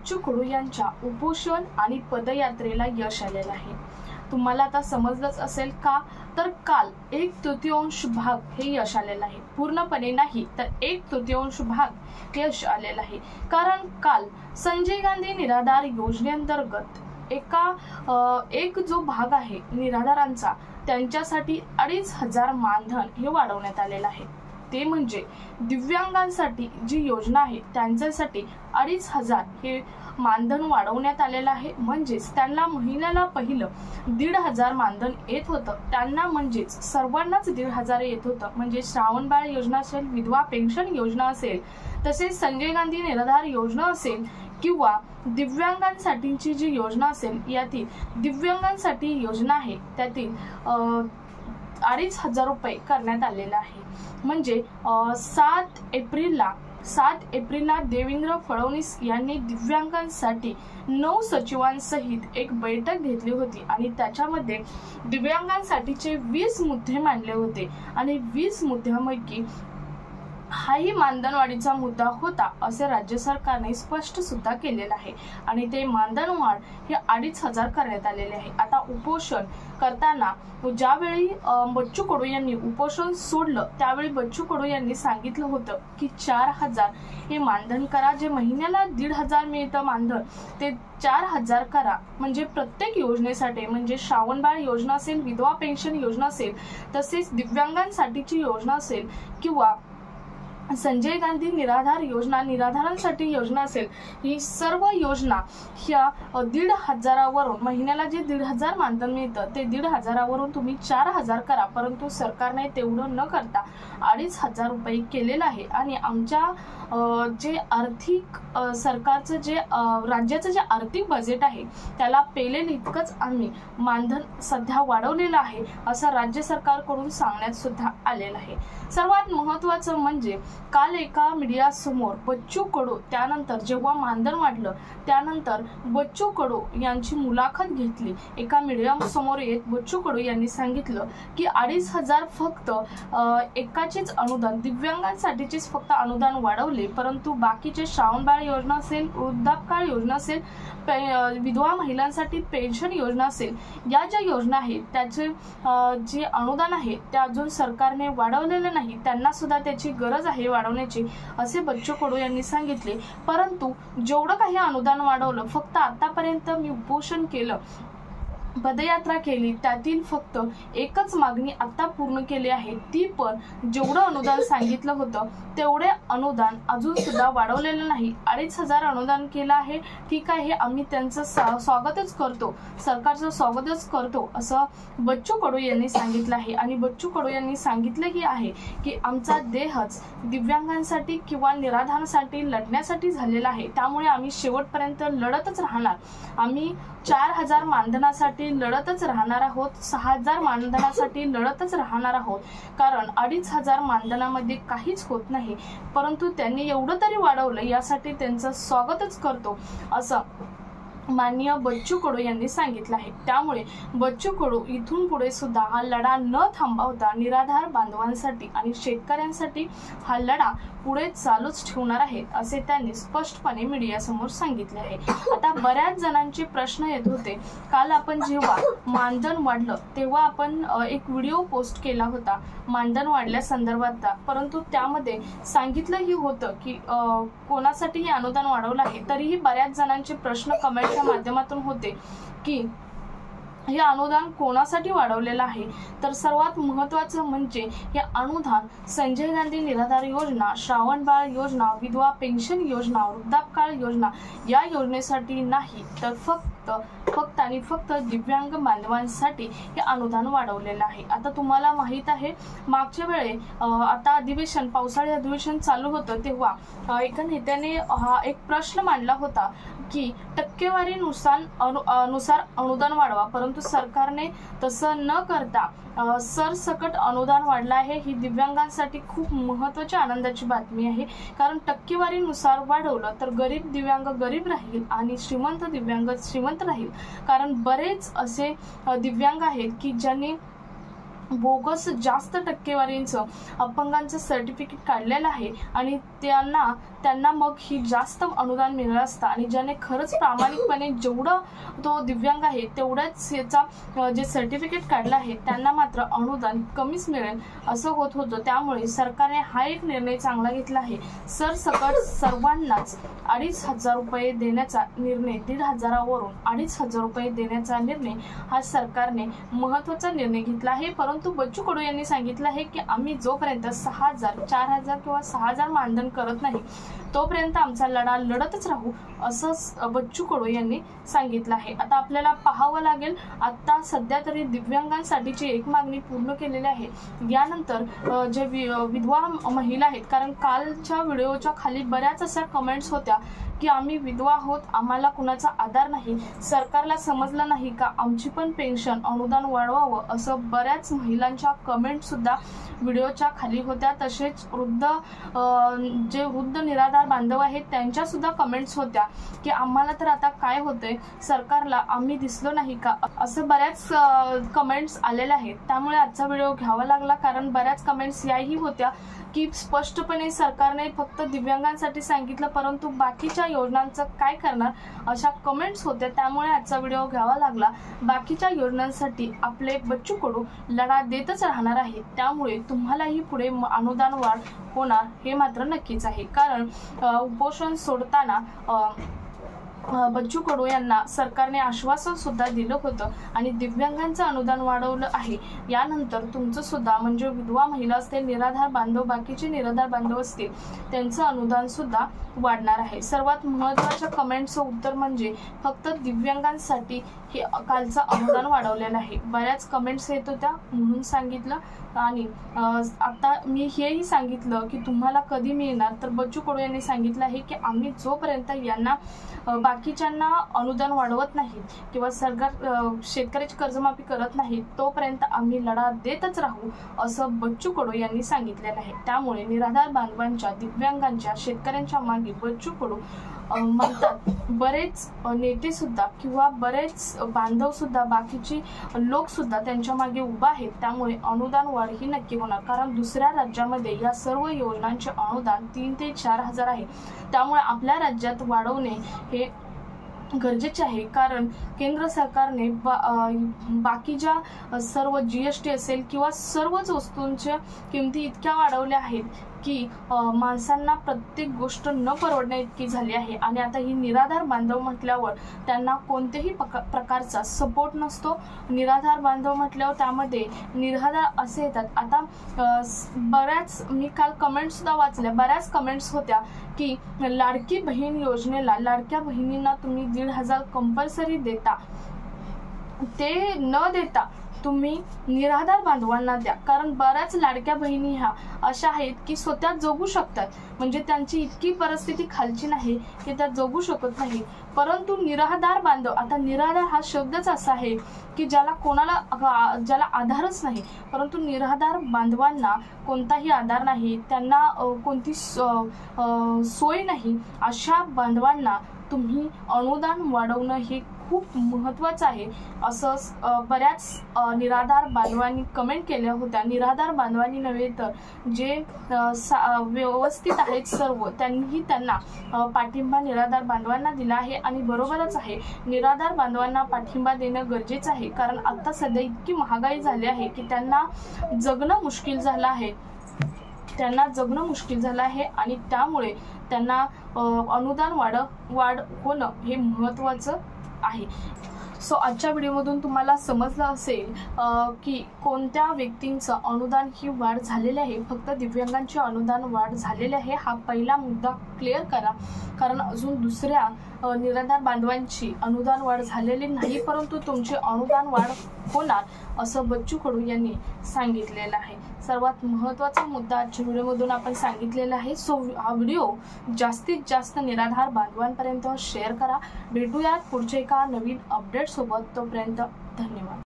बच्चू कडू यांच्या उपोषण आणि पदयात्रेला यश आलेलं आहे। तुम्हाला आता समजलंच असेल का, तर काल 1/3 भाग हे यश आलेलं आहे। पूर्णपणे नाही तर 1/3 भाग यश आलेलं आहे। कारण काल संजय गांधी निराधार योजनेअंतर्गत एक जो भाग आहे निराधारांचा, त्यांच्यासाठी 2,500 मानधन हे वाढवण्यात आलेलं आहे। ते म्हणजे दिव्यांगांसाठी जी योजना आहे त्यांच्यासाठी 2,500 हे मानधन वाढवण्यात आलेलं आहे। म्हणजेच त्यांना महिन्याला पहिलं 1,500 मानधन येत होतं, त्यांना म्हणजेच सर्वांनाच 1,500 येत होतं। म्हणजे श्रावण बाळ योजना असेल, विधवा पेन्शन योजना असेल, तसेच संजय गांधी निराधार योजना असेल किंवा दिव्यांगांसाठीची जी योजना असेल, यातील दिव्यांगांसाठी योजना आहे त्यातील 2,500 रुपये करण्यात आलेला आहे। म्हणजे 7 एप्रिलला देवेंद्र फडणवीस यांनी दिव्यांगांसाठी 9 सचिवांसहित एक बैठक घेतली होती आणि त्याच्यामध्ये दिव्यांगांसाठीचे 20 मुद्दे मांडले होते आणि 20 मुद्द्यांपैकी हाही मानधनवाढीचा मुद्दा होता असे राज्य सरकारने स्पष्ट सुद्धा केलेला आहे आणि ते मानधनवाढ हे 2,500 करण्यात आलेले आहे। आता उपोषण करताना ज्यावेळी बच्चू कडू यांनी उपोषण सोडलं त्यावेळी बच्चू कडू यांनी सांगितलं होतं की 4,000 हे मानधन करा, जे महिन्याला 1,500 मिळतं मानधन ते 4,000 करा। म्हणजे प्रत्येक योजनेसाठी, म्हणजे श्रावण बाळ योजना असेल, विधवा पेन्शन योजना असेल, तसेच दिव्यांगांसाठीची योजना असेल किंवा संजय गांधी निराधार योजना, निराधारांसाठी योजना असेल, ही सर्व योजना ह्या 1,500 वरून महिन्याला जे 1,500 मानधन मिळतं ते 1,500 वरून तुम्ही 4,000 करा। परंतु सरकारने तेवढं न करता 2,500 रुपये केलेलं आहे आणि आमच्या जे आर्थिक सरकारचं जे राज्याचं जे आर्थिक बजेट आहे त्याला पेलेल इतकंच आम्ही मानधन सध्या वाढवलेलं आहे असं राज्य सरकारकडून सांगण्यात सुद्धा आलेलं आहे। सर्वात महत्त्वाचं म्हणजे काल एका मीडिया समोर बच्चू कडू, त्यानंतर जेव्हा मानधन वाढलं त्यानंतर बच्चू कडू यांची मुलाखत घेतली। एका मीडिया समोर येत बच्चू कडू यांनी सांगितलं की 2,500 फक्त एकाचेच अनुदान, दिव्यांगांसाठीचेच फक्त अनुदान वाढवले, परंतु बाकीचे श्रावण बाळ योजना असेल, वृद्धापकाळ योजना असेल, विधवा महिलांसाठी पेन्शन योजना असेल, या ज्या योजना आहेत त्याचे जे अनुदान आहे ते अजून सरकारने वाढवलेलं नाही, त्यांना सुद्धा त्याची गरज आहे वाढवण्याची असे बच्चू कडू यांनी सांगितले। परंतु जेवढं काही अनुदान वाढवलं, फक्त आतापर्यंत मी उपोषण केलं, पदयात्रा केली, त्यातील फक्त एकच मागणी आता पूर्ण केली आहे, ती पण जेवढं अनुदान सांगितलं होतं तेवढे अनुदान अजून सुद्धा वाढवलेलं नाही। 2,500 अनुदान केलं आहे, ठीक आहे, आम्ही त्यांचं स्वागतच करतो, सरकारचं स्वागतच करतो असं बच्चू कडू यांनी सांगितलं आहे। आणि बच्चू कडू यांनी सांगितलंही आहे की आमचा देहच दिव्यांगांसाठी किंवा निराधारांसाठी लढण्यासाठी झालेला आहे, त्यामुळे आम्ही शेवटपर्यंत लढतच राहणार, आम्ही 4,000 मानधनासाठी लढतच राहणार आहोत, 6,000 मानधनासाठी लढतच राहणार आहोत, कारण 2,500 मानधनामध्ये काहीच होत नाही, परंतु त्यांनी एवढं तरी वाढवलं यासाठी त्यांचं स्वागतच करतो असं माननीय बच्चू कडू यांनी सांगितलं आहे। त्यामुळे बच्चू कडू इथून पुढे सुद्धा हा लढा न थांबवता निराधार बांधवांसाठी आणि शेतकऱ्यांसाठी हा लढा पुढे चालूच ठेवणार आहेत असे त्यांनी स्पष्टपणे मीडिया समोर सांगितले आहे। आता बऱ्याच जणांचे प्रश्न येत होते, काल आपण जेव्हा मानधन वाढलं तेव्हा आपण एक व्हिडिओ पोस्ट केला होता मानधन वाढल्या संदर्भातला, परंतु त्यामध्ये सांगितलंही होतं की कोणासाठी हे अनुदान वाढवलं आहे। तरीही बऱ्याच जणांचे प्रश्न कमेंटच्या माध्यमातून होते की हे अनुदान कोणासाठी वाढवलेलं आहे, तर सर्वात महत्त्वाचं म्हणजे हे अनुदान संजय गांधी निराधार योजना, श्रावण बाळ योजना, विधवा पेन्शन योजना, वृद्धापकाळ योजना या योजनेसाठी नाही, तर फक्त आणि फक्त दिव्यांग बांधवांसाठी हे अनुदान वाढवलेलं आहे। आता तुम्हाला माहित आहे मागच्या वेळे आता अधिवेशन, पावसाळी अधिवेशन चालू होतं तेव्हा एका नेत्याने हा एक प्रश्न मांडला होता की टक्केवारीनुसार अनुदान वाढवा, परंतु सरकारने तसं न करता सरसकट अनुदान वाढलं आहे। ही दिव्यांगांसाठी खूप महत्त्वाची आनंदाची बातमी आहे, कारण टक्केवारीनुसार वाढवलं तर गरीब दिव्यांग गरीब राहील आणि श्रीमंत दिव्यांग श्रीमंत राहील, कारण बरेच असे दिव्यांग आहेत की ज्यांनी बोगस जास्त टक्केवारींचं अपंगांचं सर्टिफिकेट काढलेलं आहे आणि त्यांना मग ही जास्त अनुदान मिळालं असतं आणि ज्याने खरंच प्रामाणिकपणे जेवढं तो दिव्यांग आहे तेवढ्याच याचा जे सर्टिफिकेट काढलं आहे त्यांना मात्र अनुदान कमीच मिळेल असं होत होतं। त्यामुळे सरकारने हा एक निर्णय चांगला घेतला आहे। सरसकट सर्वांनाच 2,500 रुपये देण्याचा निर्णय, 1,500 वरून 2,500 रुपये देण्याचा निर्णय हा सरकारने महत्त्वाचा निर्णय घेतला आहे। परंतु बच्चू कडू यांनी सांगितलं आहे की आम्ही जोपर्यंत 6,000, 4,000 किंवा 6,000 मानधन करत नाही तोपर्यंत आमचा लढा लढतच राहू असं बच्चू कडू यांनी सांगितलं आहे। आता आपल्याला पाहावं लागेल, आता सध्या तरी दिव्यांगांसाठीची एक मागणी पूर्ण केलेली आहे। यानंतर जे विधवा महिला आहेत, कारण कालच्या व्हिडिओच्या खाली बऱ्याच अशा कमेंट्स होत्या की आम्ही विधवा आहोत, आम्हाला कुणाचा आधार नाही, सरकारला समजलं नाही का आमची पण पेन्शन अनुदान वाढवावं, असं बऱ्याच महिलांच्या कमेंट सुद्धा व्हिडिओच्या खाली होत्या। तसेच जे वृद्ध निराधार बांधव आहेत त्यांच्या सुद्धा कमेंट्स होत्या की आम्हाला तर आता काय होतंय, सरकारला आम्ही दिसलो नाही का, असं बऱ्याच कमेंट्स आलेल्या आहेत। त्यामुळे आजचा व्हिडिओ घ्यावा लागला, कारण बऱ्याच कमेंट्स याही होत्या की स्पष्टपणे सरकारने फक्त दिव्यांगांसाठी सांगितलं परंतु बाकीच्या योजनांचं काय करणार, अशा कमेंट्स होत्या। त्यामुळे आजचा व्हिडिओ घ्यावा लागला। बाकीच्या योजनांसाठी आपले बच्चू कडू लढा देतच राहणार आहे, त्यामुळे तुम्हालाही पुढे अनुदान वाढ होणार हे मात्र नक्कीच आहे। कारण उपोषण सोडताना बच्चू कडू यांना सरकारने आश्वासन सुद्धा दिलं होतं आणि दिव्यांगांचं अनुदान वाढवलं आहे। यानंतर तुमचं सुद्धा म्हणजे विधवा महिला असतील, निराधार बांधव, बाकीचे निराधार बांधव असतील त्यांचं अनुदान सुद्धा वाढणार आहे। सर्वात महत्त्वाच्या कमेंटचं उत्तर म्हणजे फक्त दिव्यांगांसाठी हे कालचं अनुदान वाढवलेलं आहे। बऱ्याच कमेंट्स येत होत्या म्हणून सांगितलं। आणि आता मी हेही सांगितलं की तुम्हाला कधी मिळणार, तर बच्चू कडू यांनी सांगितलं आहे की आम्ही जोपर्यंत यांना बाकीच्यांना अनुदान वाढवत नाही किंवा सरकार शेतकऱ्याची कर्जमाफी करत नाही तोपर्यंत आम्ही लढा देतच राहू असं बच्चू कडू यांनी सांगितलेलं आहे। त्यामुळे निराधार बांधवांच्या, दिव्यांगांच्या, शेतकऱ्यांच्या मागे बच्चू कडू म्हणतात। बरेच नेते सुद्धा किंवा बरेच बांधव सुद्धा, बाकीचे लोक सुद्धा त्यांच्या मागे उभा आहेत। त्यामुळे अनुदान वाढ ही नक्की होणार, कारण दुसऱ्या राज्यामध्ये या सर्व योजनांचे अनुदान 3,000 ते 4,000 आहे। त्यामुळे आपल्या राज्यात वाढवणे हे गरजेचे आहे, कारण केंद्र सरकारने बाकीच्या सर्व GST असेल किंवा सर्वच वस्तूंच्या किमती इतक्या वाढवल्या आहेत की माणसांना प्रत्येक गोष्ट न परवडण्या इतकी झाली आहे। आणि आता ही निराधार बांधव म्हटल्यावर त्यांना कोणत्याही प्रकारचा सपोर्ट नसतो। निराधार बांधव म्हटल्यावर त्यामध्ये निराधार असे येतात। आता बऱ्याच मी काल कमेंट सुद्धा वाचल्या, बऱ्याच कमेंट्स होत्या की लाडकी बहीण योजनेला, लाडक्या बहिणींना तुम्ही 1,500 कंपल्सरी देता, ते न देता तुम्ही निराधार बांधवांना द्या, कारण बऱ्याच लाडक्या बहिणी ह्या अशा आहेत की स्वतः जगू शकतात, म्हणजे त्यांची इतकी परिस्थिती खालची नाही की त्या जगू शकत नाही। परंतु निराधार बांधव, आता निराधार हा शब्दच असा आहे की ज्याला आधारच नाही, परंतु निराधार बांधवांना कोणताही आधार नाही, त्यांना कोणती सोय नाही, अशा बांधवांना तुम्ही अनुदान वाढवणं हे खूप महत्त्वाचं आहे असं बऱ्याच निराधार बांधवांनी कमेंट केल्या होत्या। निराधार बांधवांनी नव्हे तर जे व्यवस्थित आहेत सर्व त्यांनीही त्यांना पाठिंबा निराधार बांधवांना दिला आहे आणि बरोबरच आहे, निराधार बांधवांना पाठिंबा देणं गरजेचं आहे। कारण आता सध्या इतकी महागाई झाली आहे की त्यांना जगणं मुश्किल झालं आहे, आणि त्यामुळे त्यांना अनुदान वाढ होणं हे महत्त्वाचं आहे। सो आजच्या व्हिडिओमधून तुम्हाला समजलं असेल की कोणत्या व्यक्तींचं अनुदान ही वाढ झालेली आहे, फक्त दिव्यांगांचे अनुदान वाढ झालेले आहे। हा पहिला मुद्दा क्लिअर करा, कारण अजून दुसऱ्या निराधार बांधवांची अनुदान वाढ झालेली नाही, परंतु तुमचे अनुदान वाढ होणार असं बच्चू कडू यांनी सांगितलेलं आहे। सर्वात महत्त्वाचा मुद्दा आजच्या व्हिडिओमधून आपण सांगितलेला आहे। सो हा व्हिडिओ जास्तीत जास्त निराधार बांधवांपर्यंत शेअर करा। भेटूयात पुढच्या एका नवीन अपडेट सोबत, तोपर्यंत धन्यवाद।